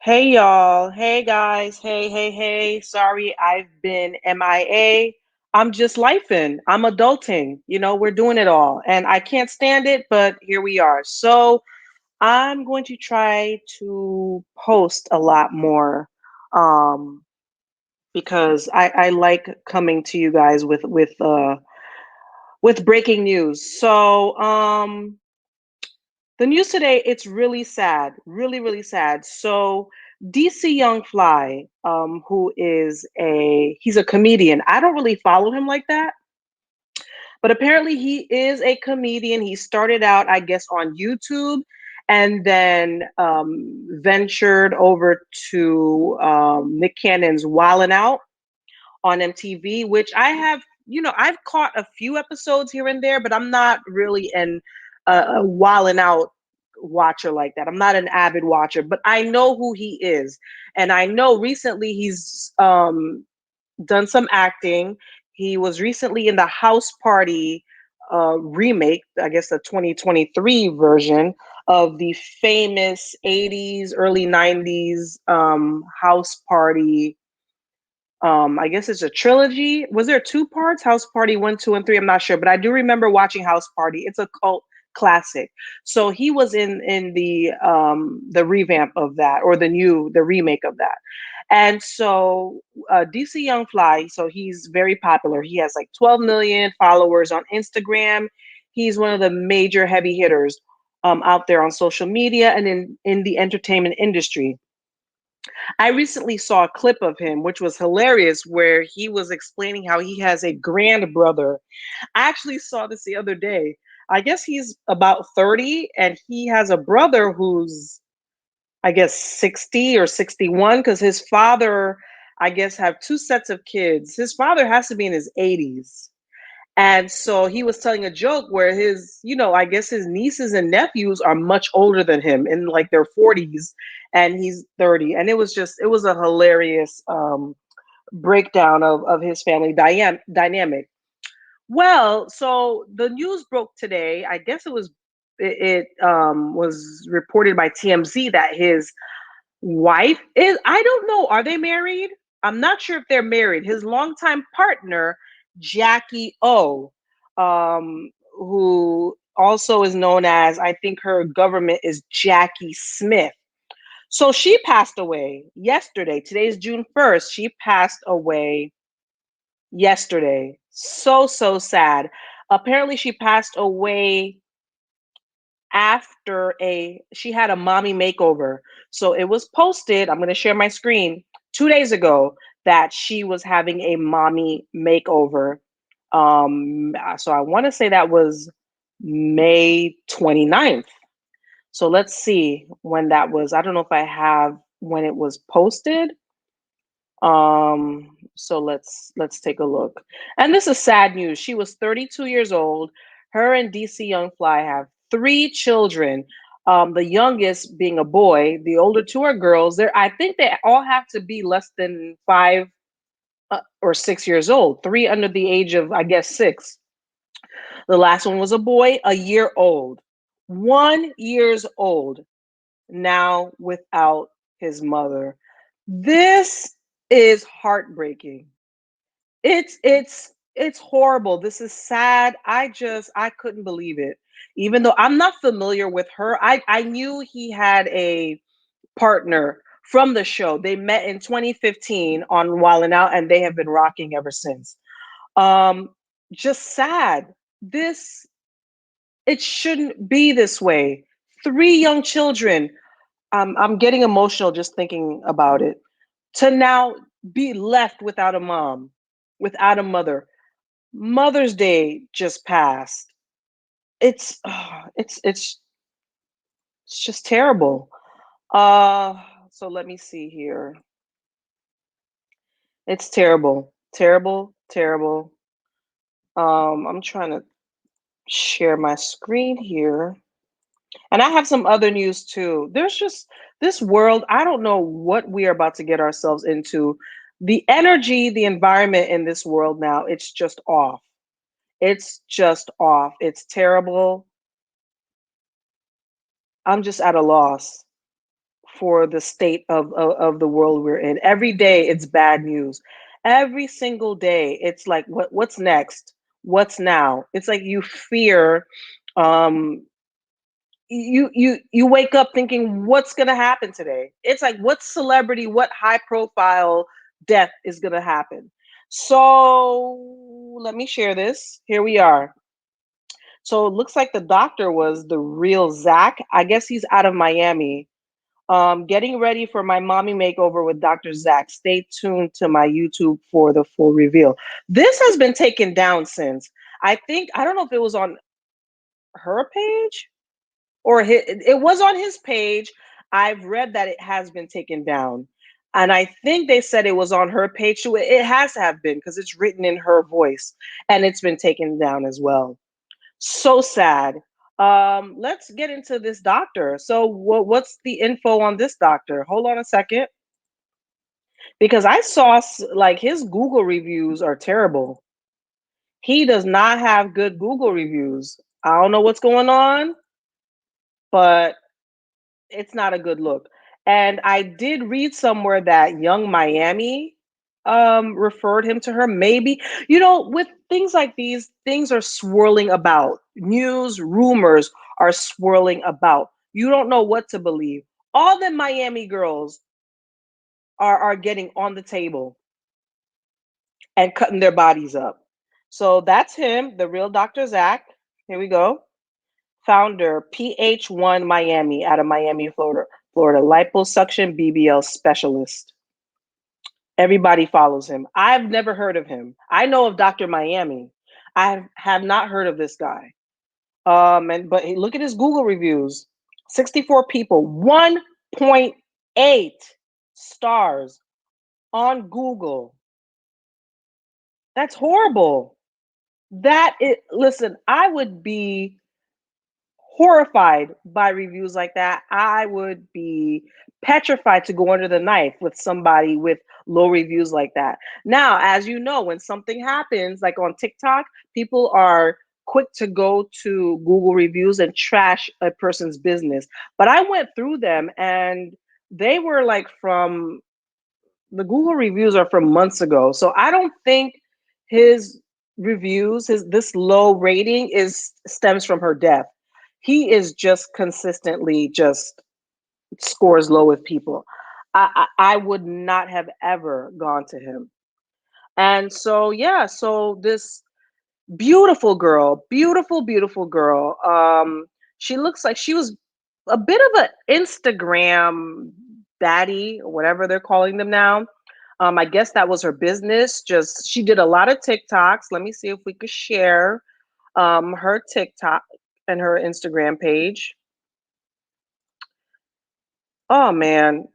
Hey y'all. Hey guys. Hey. Sorry I've been MIA. I'm just lifing. I'm adulting. We're doing it all. And I can't stand it, but here we are. So I'm going to try to post a lot more um because I like coming to you guys with breaking news. So the news today, it's really sad, really sad. So DC Young Fly, who is he's a comedian. I don't really follow him like that, but apparently he is a comedian. He started out, I guess, on YouTube and then ventured over to Nick Cannon's Wildin' Out on MTV, which I've caught a few episodes here and there, but I'm not really a Wildin' Out watcher like that. I'm not an avid watcher, but I know who he is. And I know recently he's done some acting. He was recently in the House Party remake, I guess the 2023 version of the famous 80s, early 90s House Party. I guess it's a trilogy. Was there two parts? House Party 1, 2, and 3. I'm not sure, but I do remember watching House Party. It's a cult classic. So he was in the revamp of that, or the remake of that. And so DC Young Fly, so he's very popular. He has like 12 million followers on Instagram. He's one of the major heavy hitters out there on social media and in the entertainment industry. I recently saw a clip of him, which was hilarious, where he was explaining how he has a grand brother. I actually saw this the other day. I guess he's about 30 and he has a brother who's, I guess, 60 or 61 because his father, I guess, have two sets of kids. His father has to be in his 80s. And so he was telling a joke where I guess his nieces and nephews are much older than him in like their 40s and he's 30. And it was a hilarious breakdown of his family dynamic. Well, so the news broke today. I guess it was reported by TMZ that his wife is, I don't know, are they married? I'm not sure if they're married. His longtime partner, Jacky O, who also is known as, I think her government is Jacky Smith. So she passed away yesterday. Today's June 1st. She passed away yesterday. So sad. Apparently, she passed away after she had a mommy makeover. So it was posted, I'm going to share my screen, 2 days ago that she was having a mommy makeover. So I want to say that was May 29th. So let's see when that was. I don't know if I have when it was posted. So let's take a look. And this is sad news. She was 32 years old. Her and DC Young Fly have three children. The youngest being a boy, the older two are girls. I think they all have to be less than 5 or 6 years old. Three under the age of, I guess, 6. The last one was a boy, a year old, 1 years old, now without his mother. This is heartbreaking. It's horrible. This is sad. I couldn't believe it. Even though I'm not familiar with her, I knew he had a partner from the show. They met in 2015 on Wildin' Out, and they have been rocking ever since. Um, just sad. This It shouldn't be this way. Three young children. I'm getting emotional just thinking about it. To now be left without a mom, without a mother. Mother's Day just passed. It's it's just terrible. Uh, so let me see here. It's terrible, terrible. I'm trying to share my screen here. And I have some other news too. There's just this world, I don't know what we are about to get ourselves into. The energy, the environment in this world now, it's just off. It's just off. It's terrible. I'm just at a loss. for the state of the world we're in. Every day it's bad news. Every single day it's like what's next? What's now? It's like you fear um you wake up thinking what's going to happen today. It's like what celebrity, what high profile death is going to happen. So let me share this. Here we are. So it looks like the doctor was the real Zach. I guess he's out of Miami. Getting ready for my mommy makeover with Dr. Zach. Stay tuned to my YouTube for the full reveal. This has been taken down since. I don't know if it was on her page or it was on his page. I've read that it has been taken down. And I think they said it was on her page too. It has to have been because it's written in her voice and it's been taken down as well. So sad. Let's get into this doctor. So what's the info on this doctor? Hold on a second. Because I saw like his Google reviews are terrible. He does not have good Google reviews. I don't know what's going on, but it's not a good look. And I did read somewhere that Young Miami referred him to her. Maybe, with things like these, things are swirling about. News, rumors are swirling about. You don't know what to believe. All the Miami girls are getting on the table and cutting their bodies up. So that's him, the real Dr. Zach. Here we go. Founder, PH1 Miami, out of Miami, Florida, liposuction BBL specialist. Everybody follows him. I've never heard of him. I know of Dr. Miami. I have not heard of this guy. But look at his Google reviews. 64 people, 1.8 stars on Google. That's horrible. Listen, I would be horrified by reviews like that. I would be petrified to go under the knife with somebody with low reviews like that. Now, as you know, when something happens, like on TikTok, people are quick to go to Google reviews and trash a person's business. But I went through them and they were like from the Google reviews are from months ago. So I don't think his reviews, his this low rating is stems from her death. He is just consistently just scores low with people. I would not have ever gone to him. And so yeah, so this beautiful girl, beautiful girl. She looks like she was a bit of an Instagram baddie or whatever they're calling them now. I guess that was her business. Just she did a lot of TikToks. Let me see if we could share her TikTok and her Instagram page. Oh man,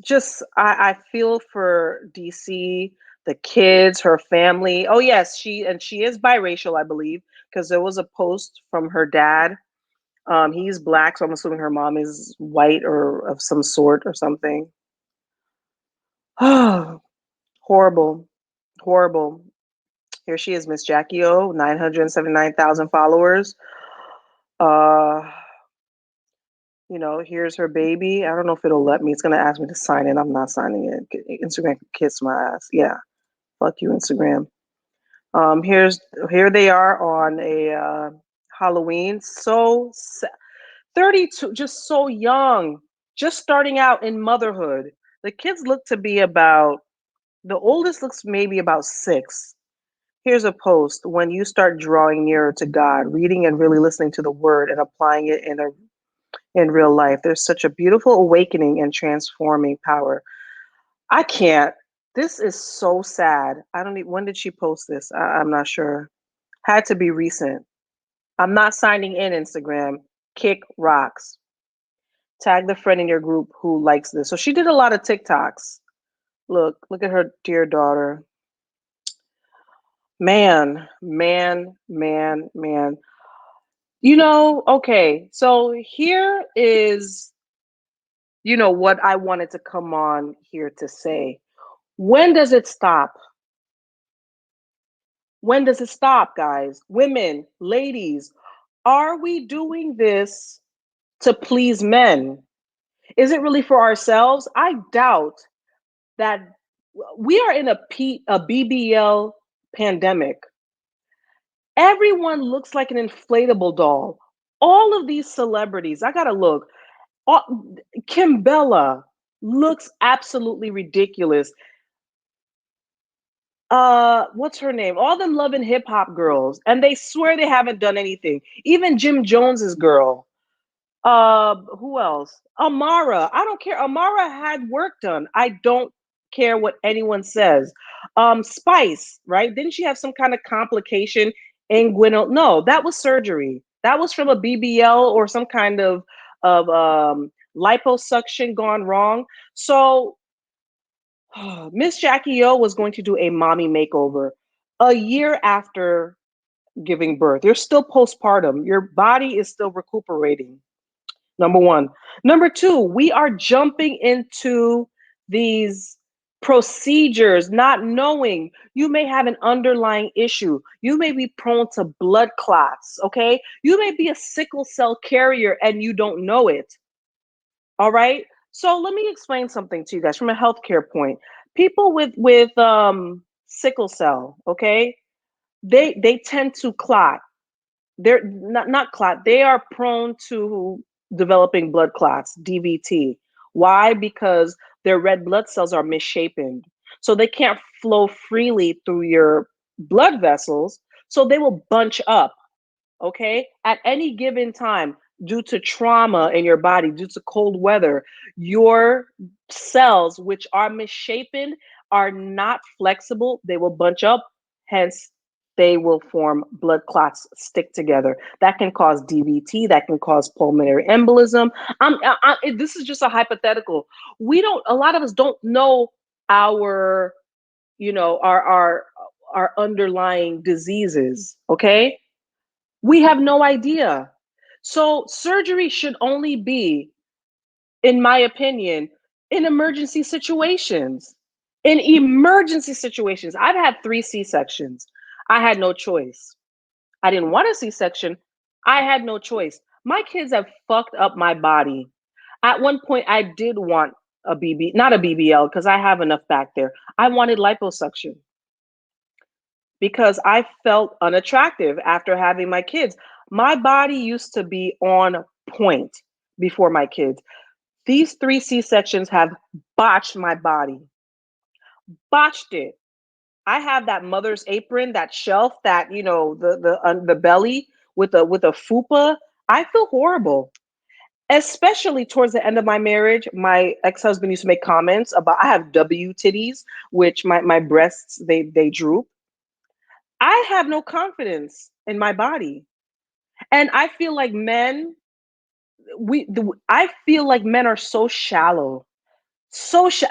just I feel for DC, the kids, her family. Oh yes, she is biracial, I believe, because there was a post from her dad. He's black, so I'm assuming her mom is white or of some sort or something. Oh, horrible, horrible. Here she is, Miss Jacky O, 979,000 followers. Uh, here's her baby. I don't know if it'll let me. It's gonna ask me to sign in. I'm not signing it. Instagram can kiss my ass. Yeah, fuck you, Instagram. Here they are on a Halloween. 32, just so young, just starting out in motherhood. The kids look to be about. The oldest looks maybe about 6. Here's a post. When you start drawing nearer to God, reading and really listening to the word and applying it in real life, there's such a beautiful awakening and transforming power. I can't. This is so sad. I don't even, when did she post this? I'm not sure. Had to be recent. I'm not signing in, Instagram. Kick rocks. Tag the friend in your group who likes this. So she did a lot of TikToks. Look at her dear daughter. Man. Okay. So here is, what I wanted to come on here to say. When does it stop? When does it stop, guys? Women, ladies, are we doing this to please men? Is it really for ourselves? I doubt that. We are in a BBL pandemic. Everyone looks like an inflatable doll. All of these celebrities, I gotta look. Kimbella looks absolutely ridiculous. What's her name? All them Love and Hip Hop girls, and they swear they haven't done anything. Even Jim Jones's girl. Who else? Amara. I don't care. Amara had work done. I don't care what anyone says. Spice, right? Didn't she have some kind of complication, inguinal? No, that was surgery. That was from a BBL or some kind of liposuction gone wrong. So Miss Jackie O was going to do a mommy makeover a year after giving birth. You're still postpartum. Your body is still recuperating. Number one. Number two, we are jumping into these procedures not knowing you may have an underlying issue. You may be prone to blood clots, okay? You may be a sickle cell carrier and you don't know it. All right? So let me explain something to you guys from a healthcare point. People with sickle cell, okay? They tend to clot. They're not clot. They are prone to developing blood clots, DVT. Why? Because their red blood cells are misshapen. So they can't flow freely through your blood vessels. So they will bunch up, okay? At any given time, due to trauma in your body, due to cold weather, your cells, which are misshapen, are not flexible. They will bunch up, hence, they will form blood clots, stick together. That can cause DVT, that can cause pulmonary embolism. This is just a hypothetical. A lot of us don't know our, you know, our underlying diseases, okay? We have no idea. So surgery should only be, in my opinion, in emergency situations. In emergency situations. I've had 3 C-sections. I had no choice. I didn't want a C-section. I had no choice. My kids have fucked up my body. At one point, I did want not a BBL, because I have enough back there. I wanted liposuction because I felt unattractive after having my kids. My body used to be on point before my kids. These 3 C-sections have botched my body. Botched it. I have that mother's apron, that shelf, that the belly with a fupa. I feel horrible. Especially towards the end of my marriage, my ex-husband used to make comments about I have W titties, which my breasts they droop. I have no confidence in my body. And I feel like I feel like men are so shallow.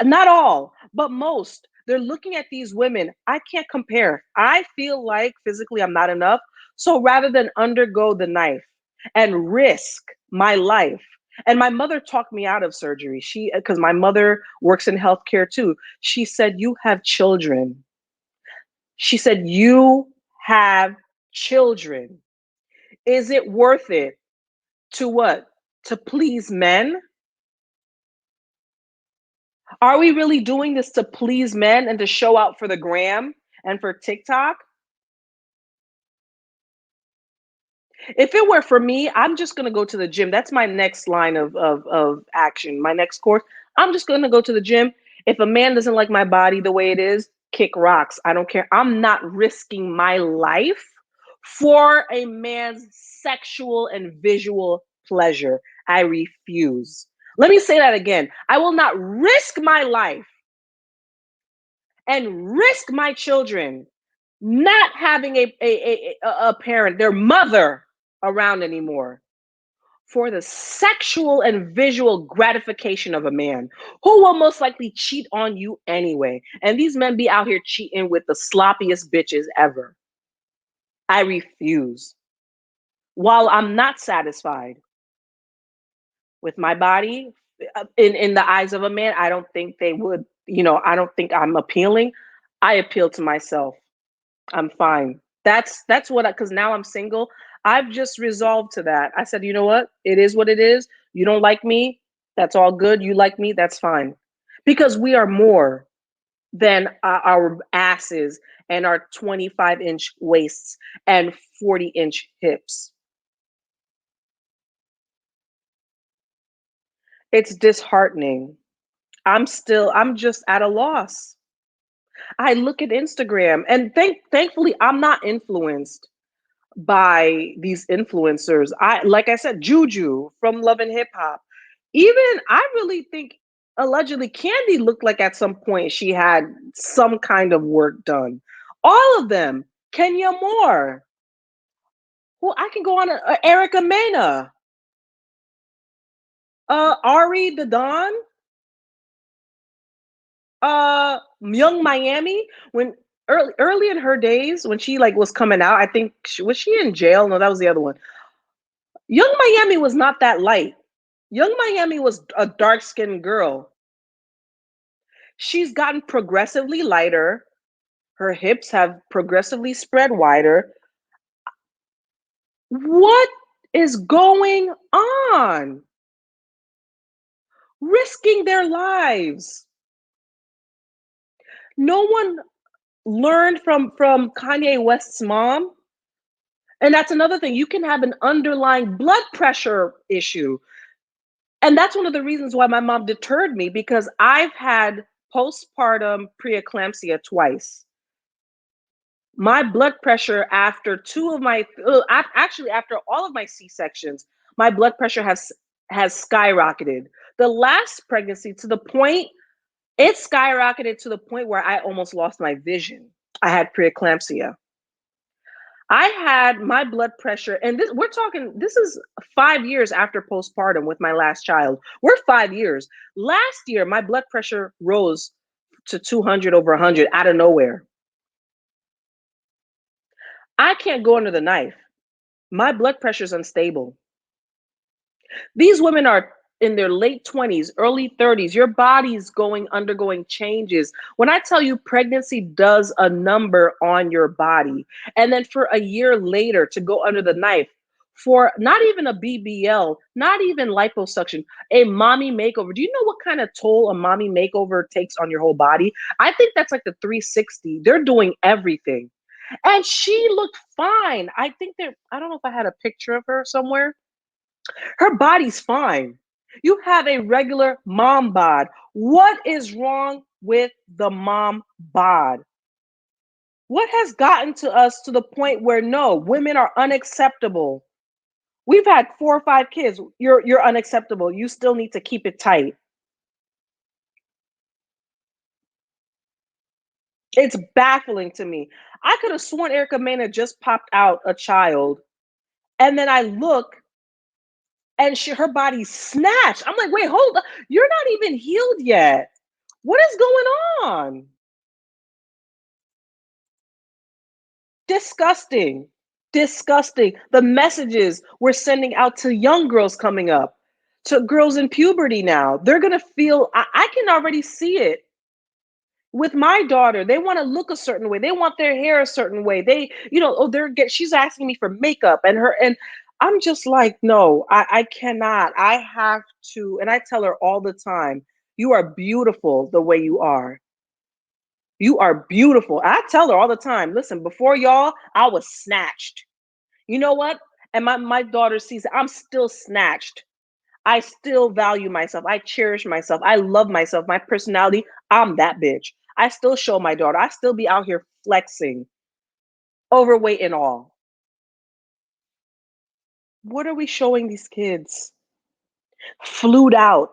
Not all, but most. They're looking at these women. I can't compare. I feel like physically I'm not enough. So rather than undergo the knife and risk my life, and my mother talked me out of surgery. Because my mother works in healthcare too. She said, "You have children." She said, "You have children. Is it worth it to what? To please men? Are we really doing this to please men and to show out for the gram and for TikTok? If it were for me, I'm just gonna go to the gym. That's my next line of action. My next course. I'm just gonna go to the gym. If a man doesn't like my body the way it is, kick rocks. I don't care. I'm not risking my life for a man's sexual and visual pleasure. I refuse. Let me say that again. I will not risk my life and risk my children not having a parent, their mother, around anymore for the sexual and visual gratification of a man who will most likely cheat on you anyway. And these men be out here cheating with the sloppiest bitches ever. I refuse. While I'm not satisfied with my body, in the eyes of a man, I don't think they would, I don't think I'm appealing. I appeal to myself. I'm fine. That's what because now I'm single. I've just resolved to that. I said, you know what? It is what it is. You don't like me. That's all good. You like me, that's fine. Because we are more than our asses and our 25-inch waists and 40-inch hips. It's disheartening. I'm just at a loss. I look at Instagram and thankfully I'm not influenced by these influencers. I like I said, Juju from Love and Hip Hop. Even I really think allegedly Candy looked like at some point she had some kind of work done. All of them. Kenya Moore. Well, I can go on. Erica Mena. Ari the Don. Young Miami. When early in her days, when she like was coming out, I think was she in jail? No, that was the other one. Young Miami was not that light. Young Miami was a dark skinned girl. She's gotten progressively lighter. Her hips have progressively spread wider. What is going on? Risking their lives. No one learned from Kanye West's mom. And that's another thing. You can have an underlying blood pressure issue. And that's one of the reasons why my mom deterred me because I've had postpartum preeclampsia twice. My blood pressure after two of my actually after all of my C-sections, my blood pressure has skyrocketed. The last pregnancy to the point it skyrocketed to the point where I almost lost my vision. I had preeclampsia. I had my blood pressure, and this we're talking. This is 5 years after postpartum with my last child. We're 5 years. Last year, my blood pressure rose to 200 over 100 out of nowhere. I can't go under the knife. My blood pressure is unstable. These women are in their late 20s, early 30s. Your body's undergoing changes. When I tell you pregnancy does a number on your body, and then for a year later to go under the knife for not even a BBL, not even liposuction, a mommy makeover. Do you know what kind of toll a mommy makeover takes on your whole body? I think that's like the 360. They're doing everything. And she looked fine. I don't know if I had a picture of her somewhere. Her body's fine. You have a regular mom bod. What is wrong with the mom bod? What has gotten to us to the point where no, women are unacceptable? We've had 4 or 5 kids. You're unacceptable. You still need to keep it tight. It's baffling to me. I could have sworn Erica Mena just popped out a child, and then I look and her body's snatched. I'm like, wait, hold on. You're not even healed yet. What is going on? Disgusting. Disgusting. The messages we're sending out to young girls coming up, to girls in puberty now. They're going to feel, I can already see it with my daughter. They want to look a certain way. They want their hair a certain way. She's asking me for makeup and I'm just like, no, I cannot. I have to. And I tell her all the time, you are beautiful the way you are. You are beautiful. I tell her all the time, listen, before y'all, I was snatched. You know what? And my daughter sees it. I'm still snatched. I still value myself. I cherish myself. I love myself. My personality, I'm that bitch. I still show my daughter. I still be out here flexing, overweight and all. What are we showing these kids? Flued out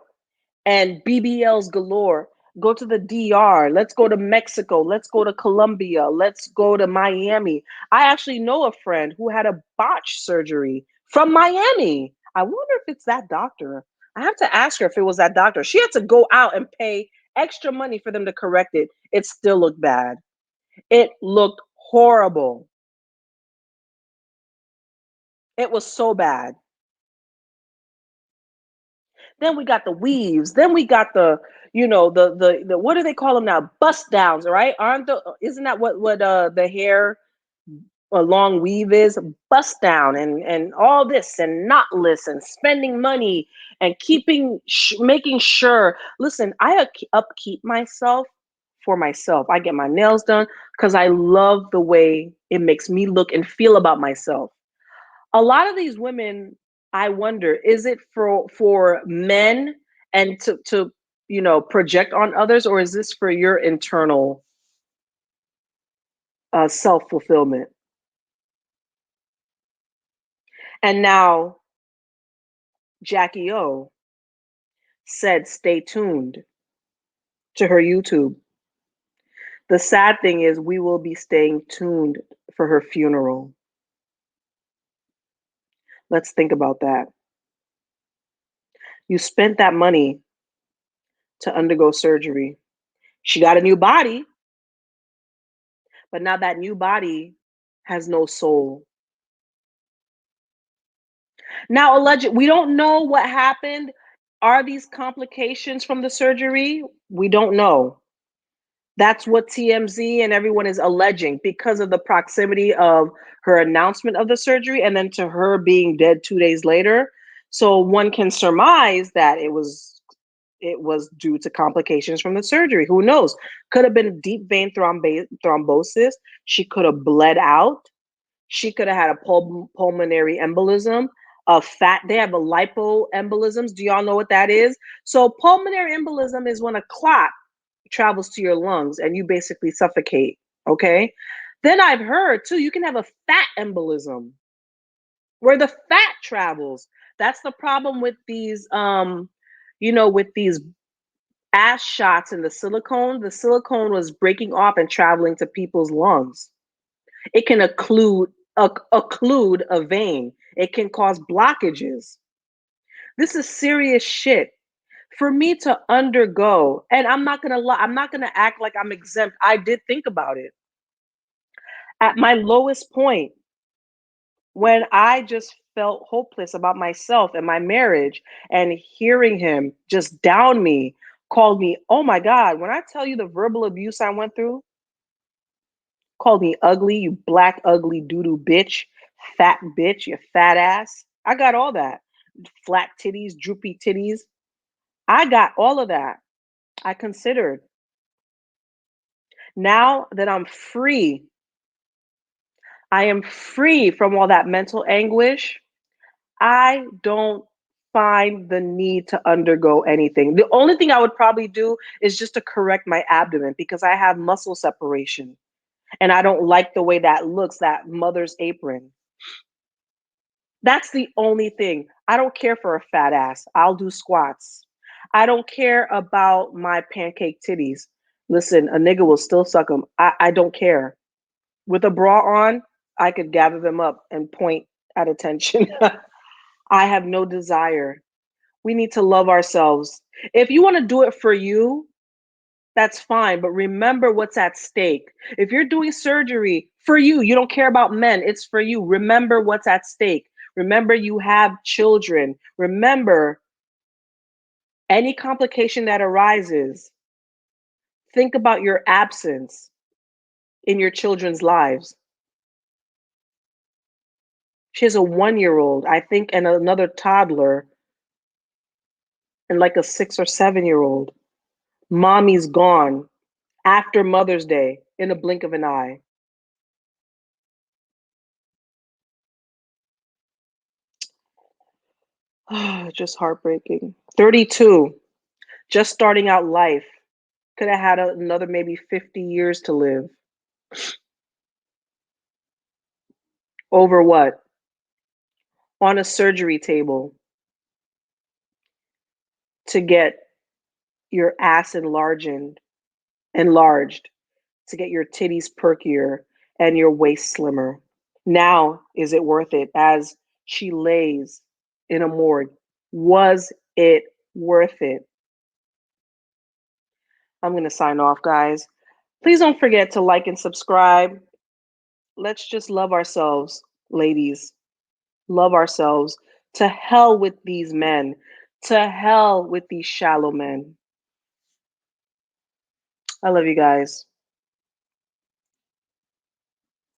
and BBLs galore. Go to the DR. Let's go to Mexico. Let's go to Colombia. Let's go to Miami. I actually know a friend who had a botch surgery from Miami. I wonder if it's that doctor. I have to ask her if it was that doctor. She had to go out and pay extra money for them to correct it. It still looked bad. It looked horrible. It was so bad. Then we got the weaves. Then we got the what do they call them now? Bust downs, right? Aren't the isn't that what the hair a long weave is, bust down and all this and knotless and spending money and making sure. Listen, I upkeep myself for myself. I get my nails done because I love the way it makes me look and feel about myself. A lot of these women, I wonder, is it for men and to project on others, or is this for your internal self fulfillment? And now Jackie O said, "Stay tuned to her YouTube." The sad thing is, we will be staying tuned for her funeral. Let's think about that. You spent that money to undergo surgery. She got a new body, but now that new body has no soul. Now, we don't know what happened. Are these complications from the surgery? We don't know. That's what TMZ and everyone is alleging because of the proximity of her announcement of the surgery and then to her being dead 2 days later. So one can surmise that it was due to complications from the surgery. Who knows? Could have been deep vein thrombosis. She could have bled out. She could have had a pulmonary embolism. They have a lipoembolisms. Do y'all know what that is? So pulmonary embolism is when a clot travels to your lungs and you basically suffocate. Okay. Then I've heard too, you can have a fat embolism where the fat travels. That's the problem with these ass shots in the silicone. The silicone was breaking off and traveling to people's lungs. It can occlude a vein. It can cause blockages. This is serious shit. For me to undergo, and I'm not gonna lie, I'm not gonna act like I'm exempt. I did think about it. At my lowest point, when I just felt hopeless about myself and my marriage, and hearing him just down me, called me, oh my God, when I tell you the verbal abuse I went through, called me ugly, you black, ugly, doo-doo bitch, you fat ass. I got all that. Flat titties, droopy titties. I got all of that. I considered. Now that I'm free, I am free from all that mental anguish. I don't find the need to undergo anything. The only thing I would probably do is just to correct my abdomen because I have muscle separation and I don't like the way that looks, that mother's apron. That's the only thing. I don't care for a fat ass. I'll do squats. I don't care about my pancake titties. Listen, a nigga will still suck them. I don't care. With a bra on, I could gather them up and point at attention. I have no desire. We need to love ourselves. If you want to do it for you, that's fine. But remember what's at stake. If you're doing surgery for you, you don't care about men, it's for you. Remember what's at stake. Remember you have children. Remember any complication that arises. Think about your absence in your children's lives. She has a 1 year old, I think, and another toddler, and like a 6 or 7 year old. Mommy's gone after Mother's Day in a blink of an eye. Just heartbreaking. 32, just starting out life. Could have had another maybe 50 years to live. Over what? On a surgery table to get your ass enlarged, to get your titties perkier and your waist slimmer. Now, is it worth it? As she lays in a morgue, was it worth it? I'm going to sign off, guys. Please don't forget to like and subscribe. Let's just love ourselves, ladies. Love ourselves. To hell with these men. To hell with these shallow men. I love you guys.